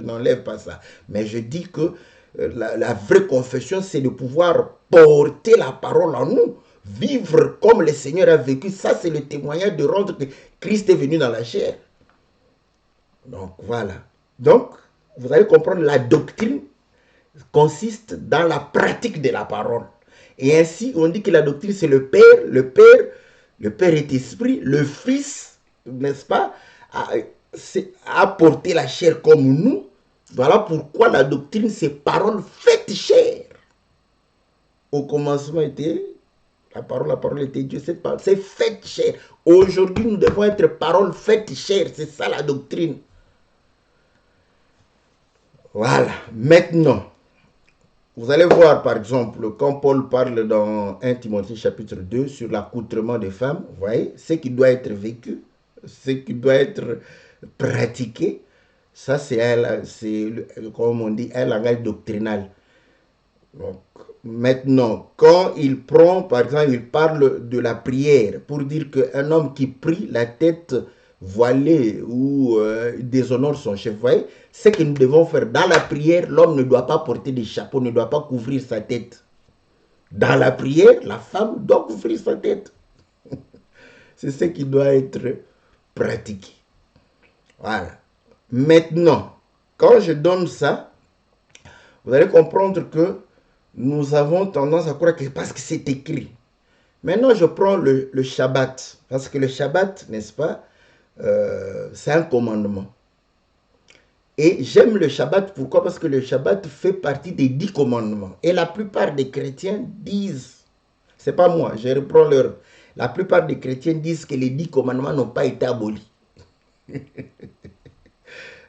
n'enlève pas ça. Mais je dis que la vraie confession, c'est de pouvoir porter la parole en nous. Vivre comme le Seigneur a vécu, ça c'est le témoignage de rendre que Christ est venu dans la chair. Donc voilà. Donc, vous allez comprendre, la doctrine consiste dans la pratique de la parole. Et ainsi, on dit que la doctrine c'est le Père est esprit, le Fils, n'est-ce pas, a porté la chair comme nous. Voilà pourquoi la doctrine c'est parole faite chair. Au commencement était La parole était Dieu. Cette parole, c'est faite chair. Aujourd'hui, nous devons être parole faite chair. C'est ça la doctrine. Voilà. Maintenant, vous allez voir, par exemple, quand Paul parle dans 1 Timothée chapitre 2 sur l'accoutrement des femmes, vous voyez, ce qui doit être vécu, ce qui doit être pratiqué, ça c'est, comme on dit, un langage doctrinal. Donc, maintenant, quand il prend, par exemple, il parle de la prière pour dire qu'un homme qui prie la tête voilée ou déshonore son chef, vous voyez, ce que nous devons faire dans la prière, l'homme ne doit pas porter des chapeaux, ne doit pas couvrir sa tête. Dans la prière, la femme doit couvrir sa tête. C'est ce qui doit être pratiqué. Voilà. Maintenant, quand je donne ça, vous allez comprendre que nous avons tendance à croire que parce que c'est écrit. Maintenant, je prends le Shabbat. Parce que le Shabbat, n'est-ce pas, c'est un commandement. Et j'aime le Shabbat, pourquoi? Parce que le Shabbat fait partie des 10 commandements. Et la plupart des chrétiens disent, c'est pas moi, je reprends leur... La plupart des chrétiens disent que les 10 commandements n'ont pas été abolis.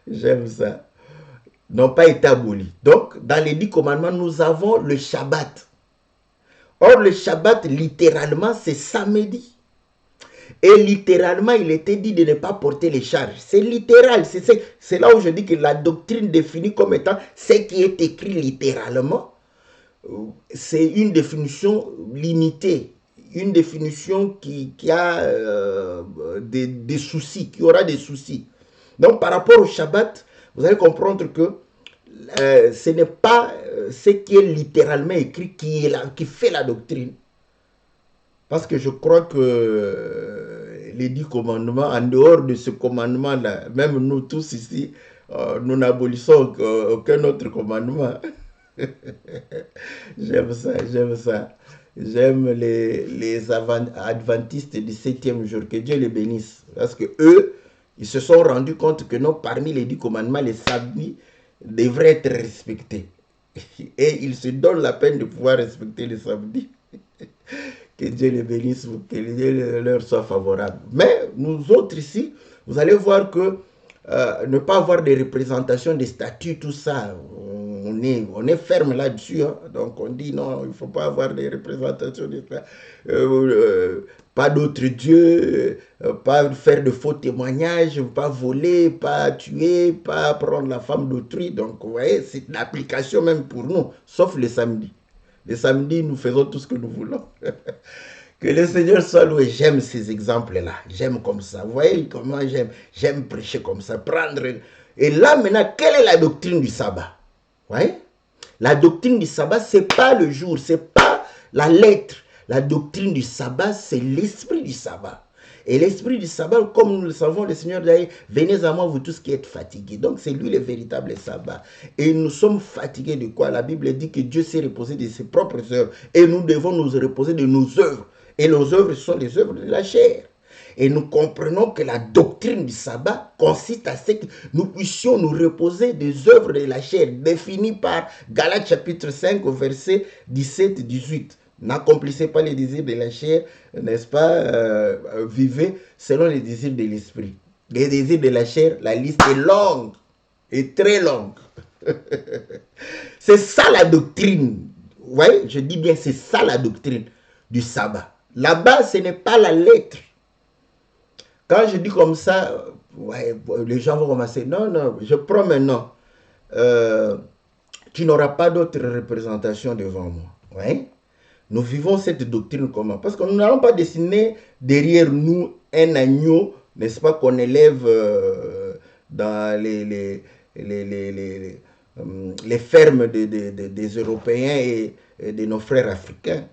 J'aime ça. N'ont pas été abolis. Donc, dans les 10 commandements, nous avons le Shabbat. Or, le Shabbat, littéralement, c'est samedi. Et littéralement, il était dit de ne pas porter les charges. C'est littéral. C'est là où je dis que la doctrine définie comme étant ce qui est écrit littéralement, c'est une définition limitée. Une définition qui a des soucis, qui aura des soucis. Donc, par rapport au Shabbat, vous allez comprendre que ce n'est pas ce qui est littéralement écrit qui fait la doctrine. Parce que je crois que les 10 commandements, en dehors de ce commandement-là, même nous tous ici, nous n'abolissons aucun autre commandement. J'aime ça, j'aime ça. J'aime les adventistes du 7e jour. Que Dieu les bénisse. Parce que eux, ils se sont rendus compte que non, parmi les 10 commandements, les samedis devraient être respectés. Et ils se donnent la peine de pouvoir respecter les samedis. Que Dieu les bénisse, que Dieu leur soit favorable. Mais nous autres ici, vous allez voir que ne pas avoir des représentations, des statuts, tout ça, on est ferme là-dessus. Hein. Donc on dit non, il ne faut pas avoir des représentations, pas d'autres dieux, pas faire de faux témoignages, pas voler, pas tuer, pas prendre la femme d'autrui. Donc vous voyez, c'est l'application même pour nous, sauf le samedi. Le samedi, nous faisons tout ce que nous voulons. Que le Seigneur soit loué. J'aime ces exemples-là. J'aime comme ça. Vous voyez comment j'aime prêcher comme ça. Prendre. Et là, maintenant, quelle est la doctrine du sabbat? Vous voyez? La doctrine du sabbat, ce n'est pas le jour, ce n'est pas la lettre. La doctrine du sabbat, c'est l'esprit du sabbat. Et l'esprit du sabbat, comme nous le savons, le Seigneur dit, venez à moi, vous tous qui êtes fatigués. Donc, c'est lui le véritable sabbat. Et nous sommes fatigués de quoi? La Bible dit que Dieu s'est reposé de ses propres œuvres. Et nous devons nous reposer de nos œuvres. Et nos œuvres sont les œuvres de la chair. Et nous comprenons que la doctrine du sabbat consiste à ce que nous puissions nous reposer des œuvres de la chair, définies par Galates chapitre 5, verset 17-18. N'accomplissez pas les désirs de la chair, n'est-ce pas? Vivez selon les désirs de l'esprit. Les désirs de la chair, la liste est longue, et très longue. C'est ça la doctrine. Vous voyez, je dis bien, c'est ça la doctrine du sabbat. Là-bas, ce n'est pas la lettre. Quand je dis comme ça, ouais, les gens vont commencer. Non, non, je prends maintenant. Tu n'auras pas d'autre représentation devant moi. Ouais. Nous vivons cette doctrine comment? Parce que nous n'allons pas dessiner derrière nous un agneau, n'est-ce pas, qu'on élève dans les fermes des Européens et de nos frères africains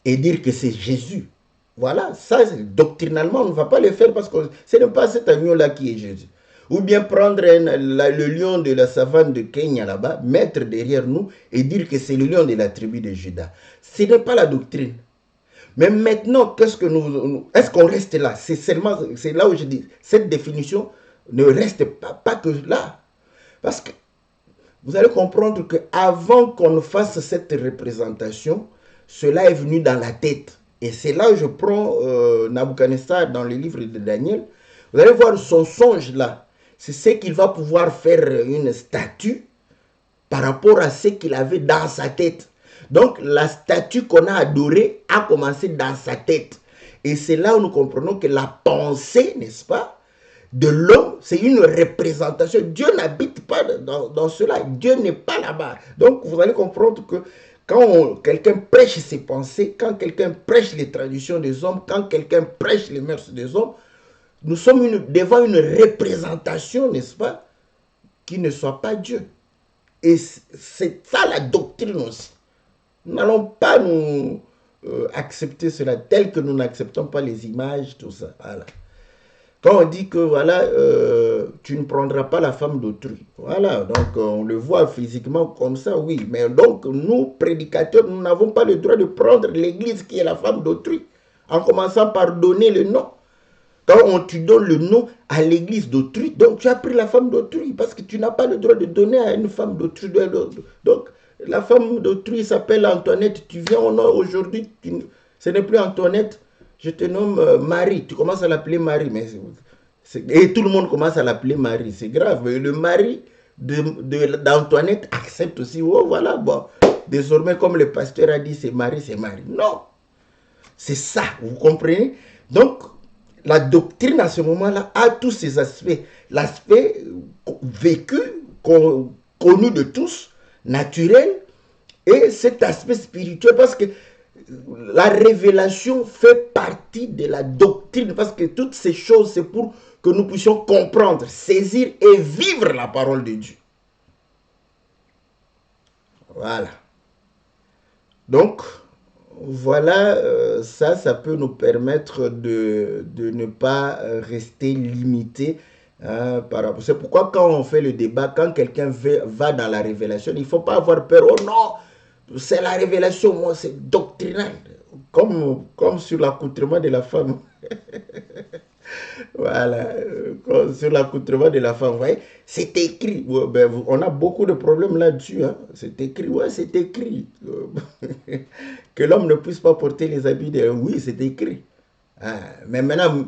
et dire que c'est Jésus. Voilà, ça, doctrinalement, on ne va pas le faire parce que ce n'est pas cet agneau-là qui est Jésus. Ou bien prendre le lion de la savane de Kenya là-bas, mettre derrière nous et dire que c'est le lion de la tribu de Juda. Ce n'est pas la doctrine. Mais maintenant, qu'est-ce que est-ce qu'on reste là? C'est là où je dis, cette définition ne reste pas que là. Parce que vous allez comprendre qu'avant qu'on fasse cette représentation, cela est venu dans la tête. Et c'est là où je prends Nabuchodonosor dans le livre de Daniel. Vous allez voir son songe là. C'est ce qu'il va pouvoir faire une statue par rapport à ce qu'il avait dans sa tête. Donc la statue qu'on a adorée a commencé dans sa tête. Et c'est là où nous comprenons que la pensée, n'est-ce pas, de l'homme, c'est une représentation. Dieu n'habite pas dans cela. Dieu n'est pas là-bas. Donc vous allez comprendre que quand quelqu'un prêche ses pensées, quand quelqu'un prêche les traditions des hommes, quand quelqu'un prêche les mœurs des hommes, nous sommes devant une représentation, n'est-ce pas, qui ne soit pas Dieu. Et c'est ça la doctrine aussi. Nous n'allons pas nous accepter cela tel que nous n'acceptons pas les images, tout ça. Voilà. Quand on dit que voilà, tu ne prendras pas la femme d'autrui. Voilà, donc on le voit physiquement comme ça, oui. Mais donc nous, prédicateurs, nous n'avons pas le droit de prendre l'église qui est la femme d'autrui, en commençant par donner le nom. Quand tu donnes le nom à l'église d'autrui, donc tu as pris la femme d'autrui, parce que tu n'as pas le droit de donner à une femme d'autrui. Donc la femme d'autrui s'appelle Antoinette. Tu viens aujourd'hui, ce n'est plus Antoinette, je te nomme Marie. Tu commences à l'appeler Marie, et tout le monde commence à l'appeler Marie. C'est grave. Mais le mari d'Antoinette accepte aussi. Oh voilà, bon, désormais comme le pasteur a dit, c'est Marie, c'est Marie. Non, c'est ça, vous comprenez? Donc la doctrine à ce moment-là a tous ces aspects. L'aspect vécu, connu de tous, naturel, et cet aspect spirituel, parce que la révélation fait partie de la doctrine, parce que toutes ces choses, c'est pour que nous puissions comprendre, saisir et vivre la parole de Dieu. Voilà. Donc, voilà, ça peut nous permettre de ne pas rester limité. Hein, c'est pourquoi quand on fait le débat, quand quelqu'un va dans la révélation, il ne faut pas avoir peur. Oh non, c'est la révélation, moi c'est doctrinal. Comme sur l'accoutrement de la femme. Voilà, sur l'accoutrement de la femme, vous voyez, c'est écrit. Ouais, ben, on a beaucoup de problèmes là-dessus. Hein. C'est écrit, ouais, c'est écrit. Que l'homme ne puisse pas porter les habits de... Oui, c'est écrit. Hein. Mais maintenant,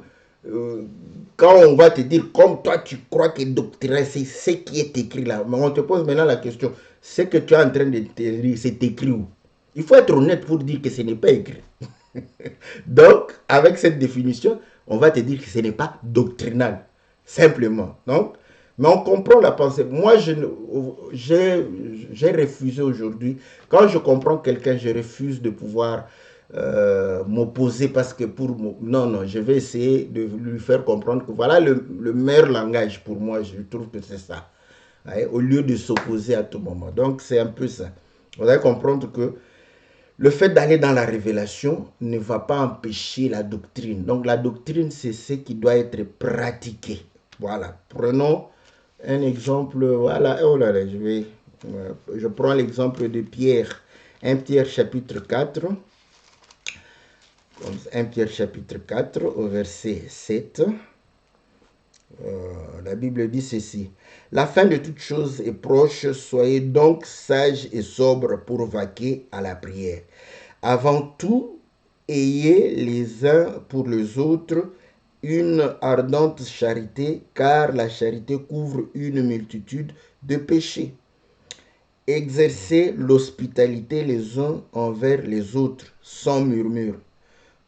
quand on va te dire, comme toi, tu crois que doctrine, c'est ce qui est écrit là. Mais on te pose maintenant la question, ce que tu es en train de te dire, c'est écrit où? Il faut être honnête pour dire que ce n'est pas écrit. Donc, avec cette définition, on va te dire que ce n'est pas doctrinal, simplement. Donc, mais on comprend la pensée. Moi, j'ai refusé aujourd'hui. Quand je comprends quelqu'un, je refuse de pouvoir m'opposer parce que non, je vais essayer de lui faire comprendre que voilà le meilleur langage pour moi. Je trouve que c'est ça. Ouais, au lieu de s'opposer à tout moment. Donc, c'est un peu ça. Vous allez comprendre que le fait d'aller dans la révélation ne va pas empêcher la doctrine. Donc la doctrine, c'est ce qui doit être pratiqué. Voilà. Prenons un exemple. Voilà. Oh là là, je prends l'exemple de Pierre. 1 Pierre chapitre 4. 1 Pierre chapitre 4 au verset 7. La Bible dit ceci. La fin de toute chose est proche, soyez donc sages et sobres pour vaquer à la prière. Avant tout, ayez les uns pour les autres une ardente charité, car la charité couvre une multitude de péchés. Exercez l'hospitalité les uns envers les autres, sans murmure,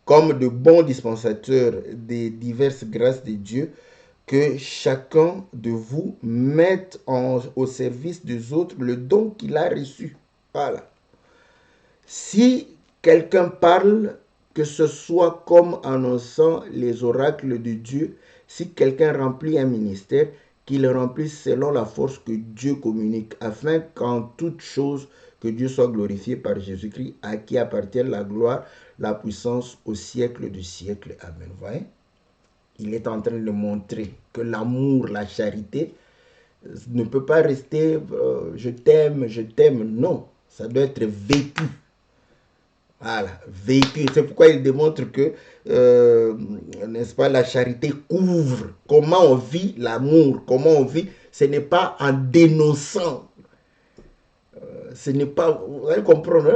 comme de bons dispensateurs des diverses grâces de Dieu, que chacun de vous mette au service des autres le don qu'il a reçu. Voilà. Si quelqu'un parle, que ce soit comme annonçant les oracles de Dieu, si quelqu'un remplit un ministère, qu'il remplisse selon la force que Dieu communique, afin qu'en toute chose, que Dieu soit glorifié par Jésus-Christ, à qui appartient la gloire, la puissance au siècle du siècle. Amen. Vous voyez? Il est en train de montrer que l'amour, la charité, ne peut pas rester je t'aime, non. Ça doit être vécu. Voilà, vécu. C'est pourquoi il démontre que, n'est-ce pas, la charité couvre. Comment on vit l'amour, comment on vit, ce n'est pas en dénonçant. Ce n'est pas, vous allez comprendre,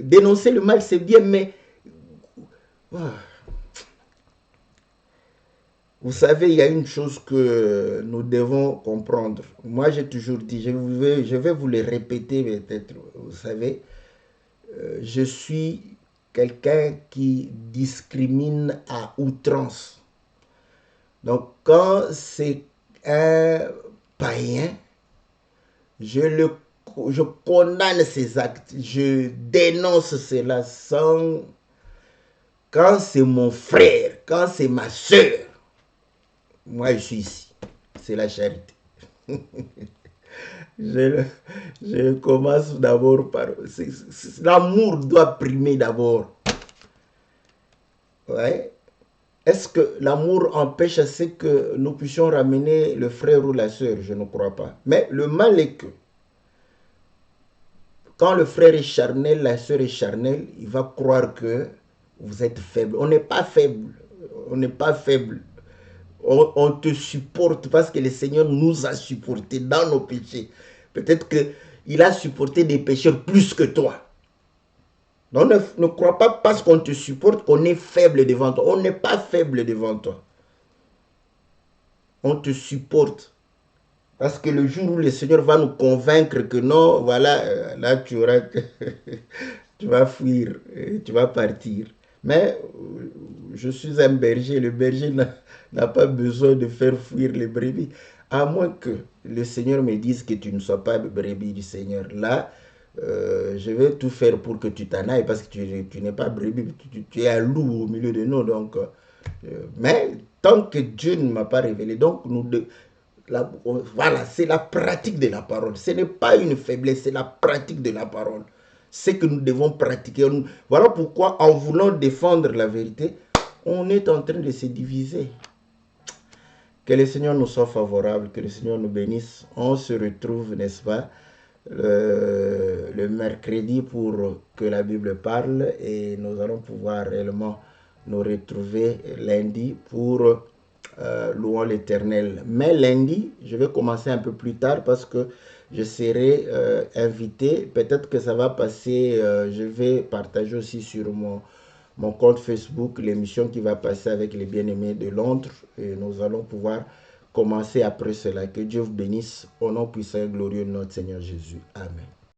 dénoncer le mal c'est bien, mais Ah. Vous savez, il y a une chose que nous devons comprendre. Moi, j'ai toujours dit, je vais vous le répéter peut-être. Vous savez, je suis quelqu'un qui discrimine à outrance. Donc, quand c'est un païen, je condamne ses actes, je dénonce cela sans... Quand c'est mon frère, quand c'est ma soeur, moi je suis ici. C'est la charité. je, je commence d'abord par... L'amour doit primer d'abord. Ouais. Est-ce que l'amour empêche à ce que nous puissions ramener le frère ou la soeur? Je ne crois pas. Mais le mal est que quand le frère est charnel, la soeur est charnelle, il va croire que vous êtes faible. On n'est pas faible. On n'est pas faible. On te supporte parce que le Seigneur nous a supportés dans nos péchés. Peut-être qu'il a supporté des pécheurs plus que toi. Donc ne crois pas parce qu'on te supporte qu'on est faible devant toi. On n'est pas faible devant toi. On te supporte. Parce que le jour où le Seigneur va nous convaincre que non, voilà, là tu auras... tu vas fuir, tu vas partir. Mais je suis un berger. Le berger n'a pas besoin de faire fuir les brebis. À moins que le Seigneur me dise que tu ne sois pas brebis du Seigneur. Là, je vais tout faire pour que tu t'en ailles parce que tu n'es pas brebis. Tu es un loup au milieu de nous. Donc, mais tant que Dieu ne m'a pas révélé, donc voilà, c'est la pratique de la parole. Ce n'est pas une faiblesse, c'est la pratique de la parole. C'est que nous devons pratiquer. Voilà pourquoi, en voulant défendre la vérité, on est en train de se diviser. Que le Seigneur nous soit favorable, que le Seigneur nous bénisse. On se retrouve, n'est-ce pas, le mercredi pour que la Bible parle et nous allons pouvoir réellement nous retrouver lundi pour louons l'Éternel. Mais lundi, je vais commencer un peu plus tard parce que je serai invité. Peut-être que ça va passer, je vais partager aussi sur mon compte Facebook l'émission qui va passer avec les bien-aimés de Londres. Et nous allons pouvoir commencer après cela. Que Dieu vous bénisse au nom puissant et glorieux de notre Seigneur Jésus. Amen.